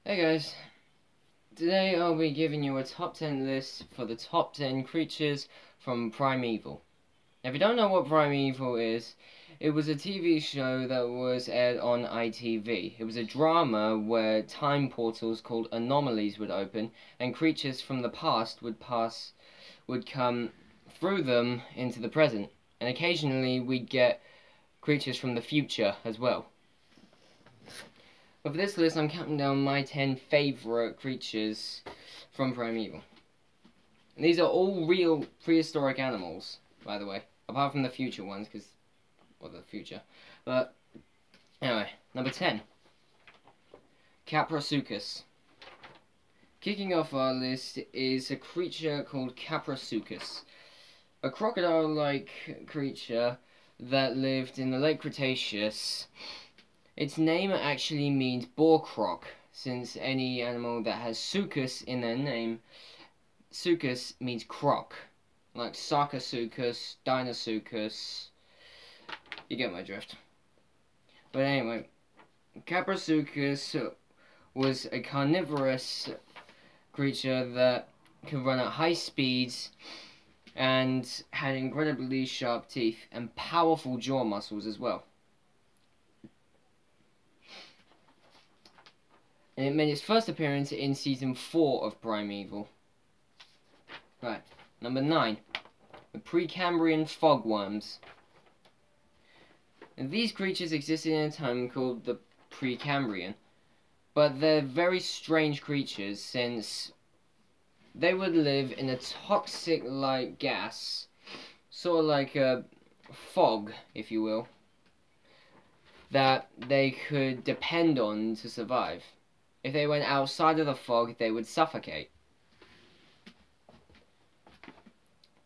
Hey guys, today I'll be giving you a top 10 list for the top 10 creatures from Primeval. Now, if you don't know what Primeval is, it was a TV show that was aired on ITV. It was a drama where time portals called anomalies would open and creatures from the past would come through them into the present. And occasionally we'd get creatures from the future as well. But for this list, I'm counting down my 10 favourite creatures from Primeval. And these are all real prehistoric animals, by the way. Apart from the future ones, well, the future. But, anyway, number 10. Caprasuchus. Kicking off our list is a creature called Caprasuchus. A crocodile-like creature that lived in the late Cretaceous. Its name actually means boar croc, since any animal that has suchus in their name, suchus means croc, like Sarcosuchus, Deinosuchus. You get my drift. But anyway, Caprasuchus was a carnivorous creature that could run at high speeds and had incredibly sharp teeth and powerful jaw muscles as well. And it made its first appearance in Season 4 of Primeval. Right, number 9. The Precambrian Fogworms. And these creatures existed in a time called the Precambrian. But they're very strange creatures, since they would live in a toxic-like gas, sort of like a fog, if you will, that they could depend on to survive. If they went outside of the fog, they would suffocate.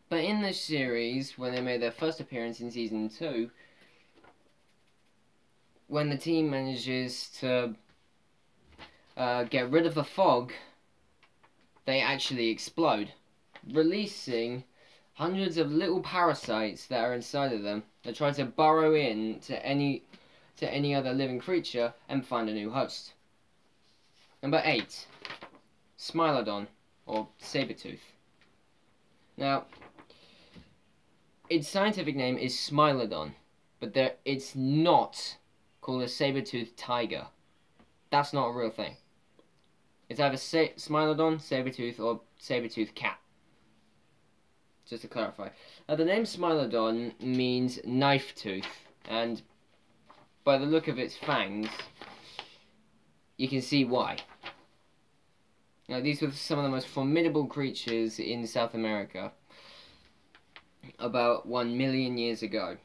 But in this series, when they made their first appearance in Season 2, when the team manages to get rid of the fog, they actually explode, releasing hundreds of little parasites that are inside of them that try to burrow in to any other living creature and find a new host. Number 8. Smilodon, or Sabertooth. Now, its scientific name is Smilodon, but it's not called a saber-toothed tiger. That's not a real thing. It's either Smilodon, Sabertooth, or saber-toothed cat. Just to clarify. The name Smilodon means knife tooth, and by the look of its fangs, you can see why. Now, these were some of the most formidable creatures in South America about 1 million years ago.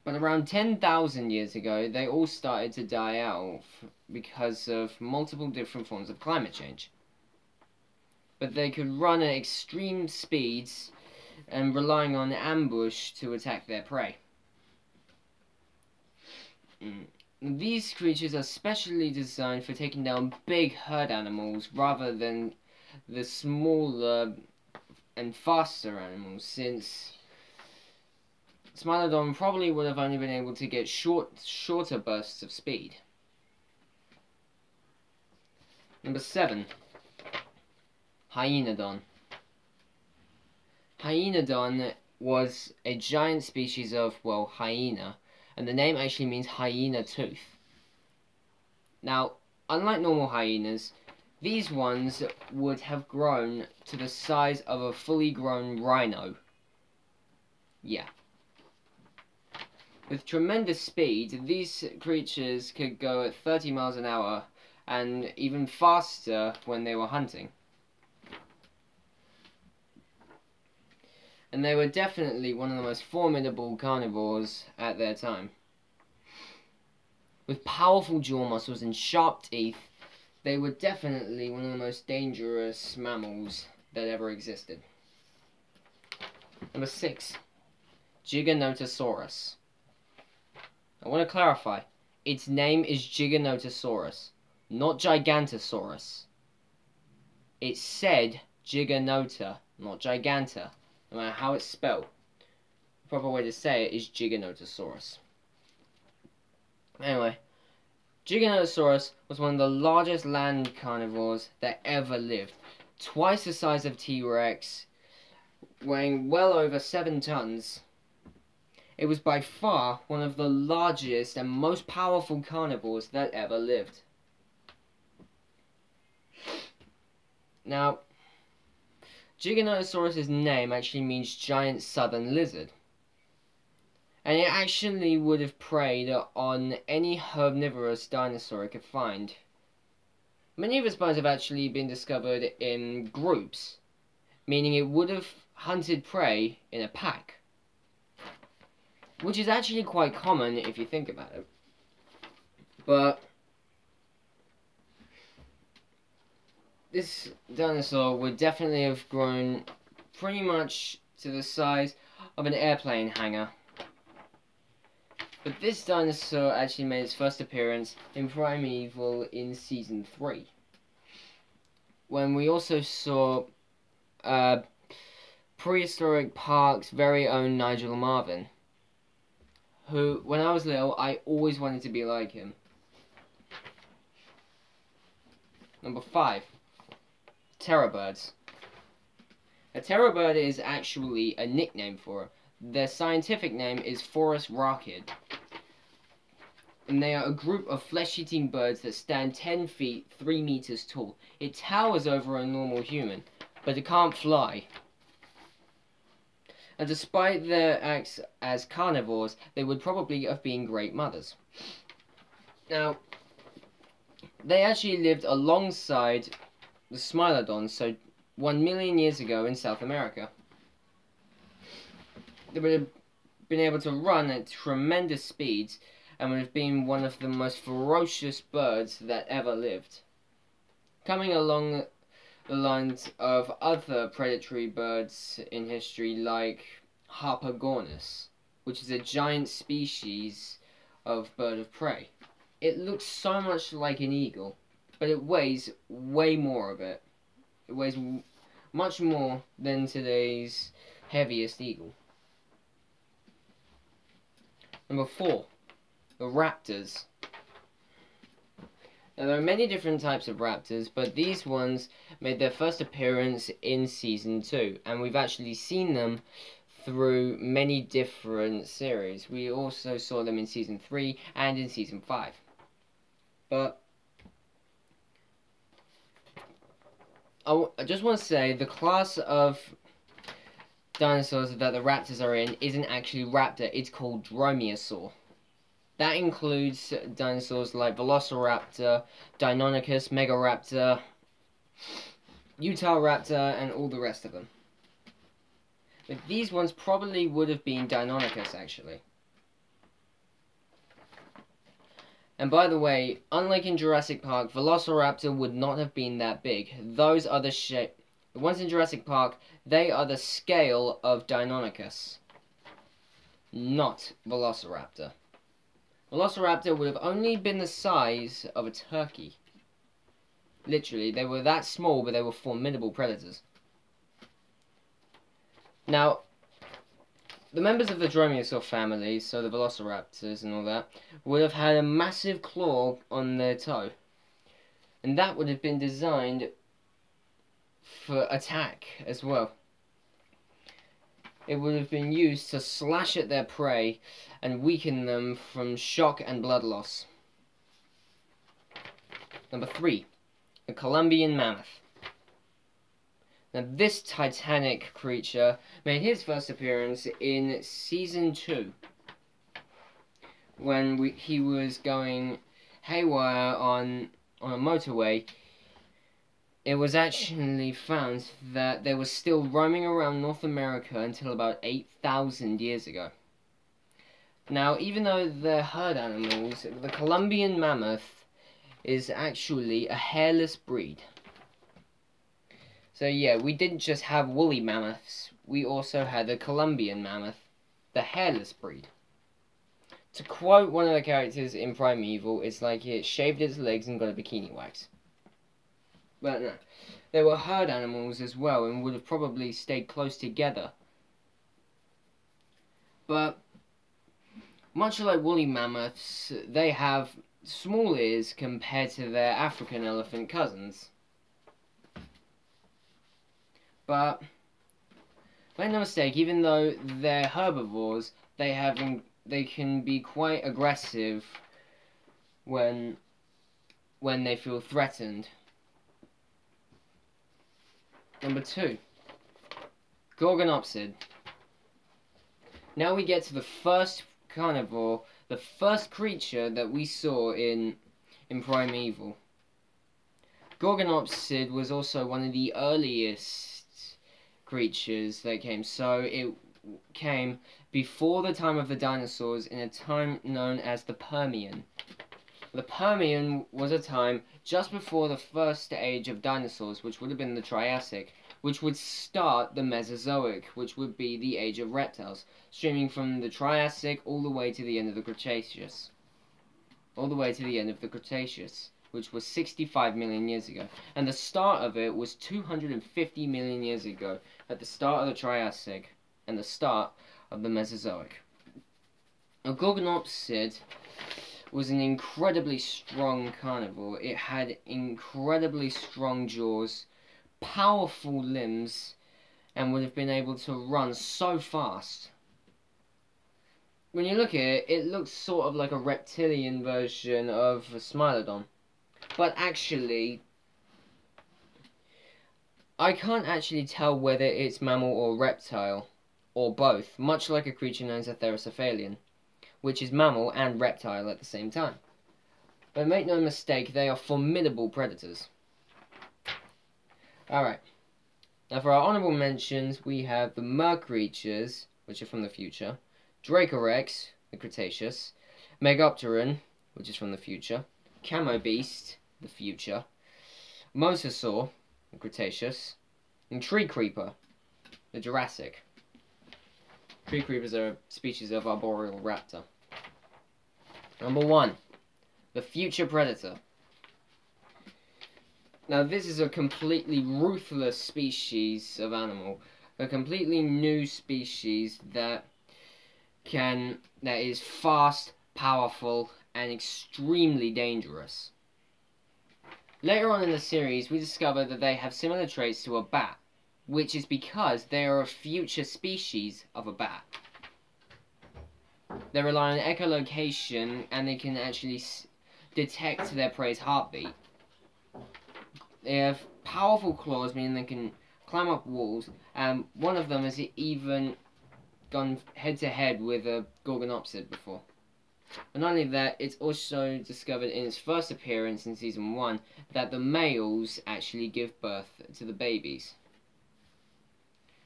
But around 10,000 years ago, they all started to die out because of multiple different forms of climate change. But they could run at extreme speeds and relying on ambush to attack their prey. These creatures are specially designed for taking down big herd animals rather than the smaller and faster animals, since Smilodon probably would have only been able to get shorter bursts of speed. Number 7. Hyenodon. Hyenodon was a giant species of, well, hyena, and the name actually means hyena tooth. Now, unlike normal hyenas, these ones would have grown to the size of a fully grown rhino. Yeah. With tremendous speed, these creatures could go at 30 miles an hour, and even faster when they were hunting. And they were definitely one of the most formidable carnivores at their time. With powerful jaw muscles and sharp teeth, they were definitely one of the most dangerous mammals that ever existed. Number 6. Giganotosaurus. I want to clarify, its name is Giganotosaurus, not Gigantosaurus. It's said Giganota, not Giganta. No matter how it's spelled, the proper way to say it is Giganotosaurus. Anyway, Giganotosaurus was one of the largest land carnivores that ever lived. Twice the size of T-Rex, weighing well over 7 tons. It was by far one of the largest and most powerful carnivores that ever lived. Now, Giganotosaurus' name actually means giant southern lizard. And it actually would have preyed on any herbivorous dinosaur it could find. Many of its bones have actually been discovered in groups, meaning it would have hunted prey in a pack. Which is actually quite common if you think about it. But this dinosaur would definitely have grown pretty much to the size of an airplane hangar. But this dinosaur actually made its first appearance in Primeval in Season 3. When we also saw Prehistoric Park's very own Nigel Marvin, who, when I was little, I always wanted to be like him. Number 5. Terror birds. A terror bird is actually a nickname for it. Their scientific name is Forest Rachid. And they are a group of flesh-eating birds that stand 10 feet, 3 meters tall. It towers over a normal human, but it can't fly. And despite their acts as carnivores, they would probably have been great mothers. Now, they actually lived alongside the Smilodons, so 1 million years ago in South America. They would have been able to run at tremendous speeds and would have been one of the most ferocious birds that ever lived. Coming along the lines of other predatory birds in history like Harpagornis, which is a giant species of bird of prey. It looks so much like an eagle, but it weighs way more of it. It weighs much more than today's heaviest eagle. Number 4. The raptors. Now, there are many different types of raptors, but these ones made their first appearance in Season 2, and we've actually seen them through many different series. We also saw them in Season 3 and in Season 5. But I just want to say, the class of dinosaurs that the raptors are in isn't actually raptor, it's called dromaeosaur. That includes dinosaurs like Velociraptor, Deinonychus, Megaraptor, Utahraptor, and all the rest of them. But these ones probably would have been Deinonychus, actually. And by the way, unlike in Jurassic Park, Velociraptor would not have been that big. Those are the shape. The ones in Jurassic Park, they are the scale of Deinonychus, not Velociraptor. Velociraptor would have only been the size of a turkey. Literally, they were that small, but they were formidable predators. Now, the members of the dromaeosaur family, so the velociraptors and all that, would have had a massive claw on their toe. And that would have been designed for attack as well. It would have been used to slash at their prey and weaken them from shock and blood loss. Number 3. The Columbian mammoth. Now, this titanic creature made his first appearance in Season 2, when he was going haywire on a motorway. It was actually found that they were still roaming around North America until about 8,000 years ago. Now, even though they're herd animals, the Columbian mammoth is actually a hairless breed. So yeah, we didn't just have woolly mammoths, we also had the Columbian mammoth, the hairless breed. To quote one of the characters in Primeval, it's like it shaved its legs and got a bikini wax. But no, they were herd animals as well and would have probably stayed close together. But much like woolly mammoths, they have small ears compared to their African elephant cousins. But make no mistake, even though they're herbivores, they can be quite aggressive when they feel threatened. Number 2, Gorgonopsid. Now we get to the first carnivore, the first creature that we saw in Primeval. Gorgonopsid was also one of the earliest creatures that came, so it came before the time of the dinosaurs in a time known as the Permian. The Permian was a time just before the first age of dinosaurs, which would have been the Triassic, which would start the Mesozoic, which would be the age of reptiles, streaming from the Triassic all the way to the end of the Cretaceous. Which was 65 million years ago. And the start of it was 250 million years ago, at the start of the Triassic and the start of the Mesozoic. A Gorgonopsid was an incredibly strong carnivore. It had incredibly strong jaws, powerful limbs, and would have been able to run so fast. When you look at it, it looks sort of like a reptilian version of a Smilodon. But actually, I can't actually tell whether it's mammal or reptile, or both, much like a creature known as a Therocephalian, which is mammal and reptile at the same time. But make no mistake, they are formidable predators. Alright, now for our honourable mentions, we have the Mer creatures, which are from the future, Dracorex, the Cretaceous, Megopteron, which is from the future, Camo Beast, the future, Mosasaur, the Cretaceous, and Tree Creeper, the Jurassic. Tree creepers are a species of arboreal raptor. Number 1, the future predator. Now this is a completely ruthless species of animal, a completely new species that is fast, powerful, and extremely dangerous. Later on in the series, we discover that they have similar traits to a bat, which is because they are a future species of a bat. They rely on echolocation, and they can actually detect their prey's heartbeat. They have powerful claws, meaning they can climb up walls, and one of them has even gone head-to-head with a Gorgonopsid before. But not only that, it's also discovered in its first appearance in Season 1 that the males actually give birth to the babies.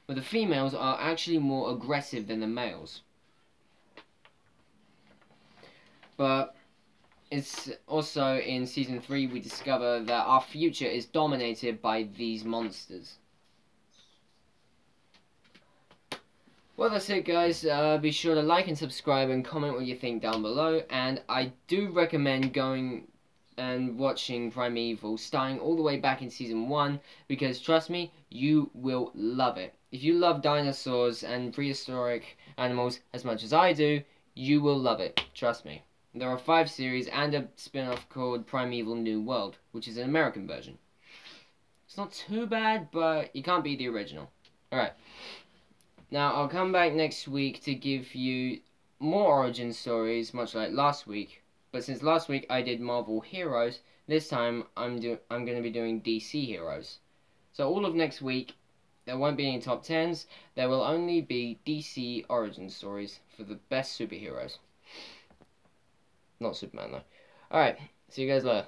But the females are actually more aggressive than the males. But it's also in Season 3 we discover that our future is dominated by these monsters. Well, that's it, guys. Be sure to like and subscribe and comment what you think down below. And I do recommend going and watching Primeval, starting all the way back in Season 1, because trust me, you will love it. If you love dinosaurs and prehistoric animals as much as I do, you will love it. Trust me. There are 5 series and a spin-off called Primeval New World, which is an American version. It's not too bad, but you can't beat the original. Alright. Now, I'll come back next week to give you more origin stories, much like last week. But since last week I did Marvel Heroes, this time I'm going to be doing DC Heroes. So all of next week, there won't be any top 10s. There will only be DC origin stories for the best superheroes. Not Superman, though. Alright, see you guys later.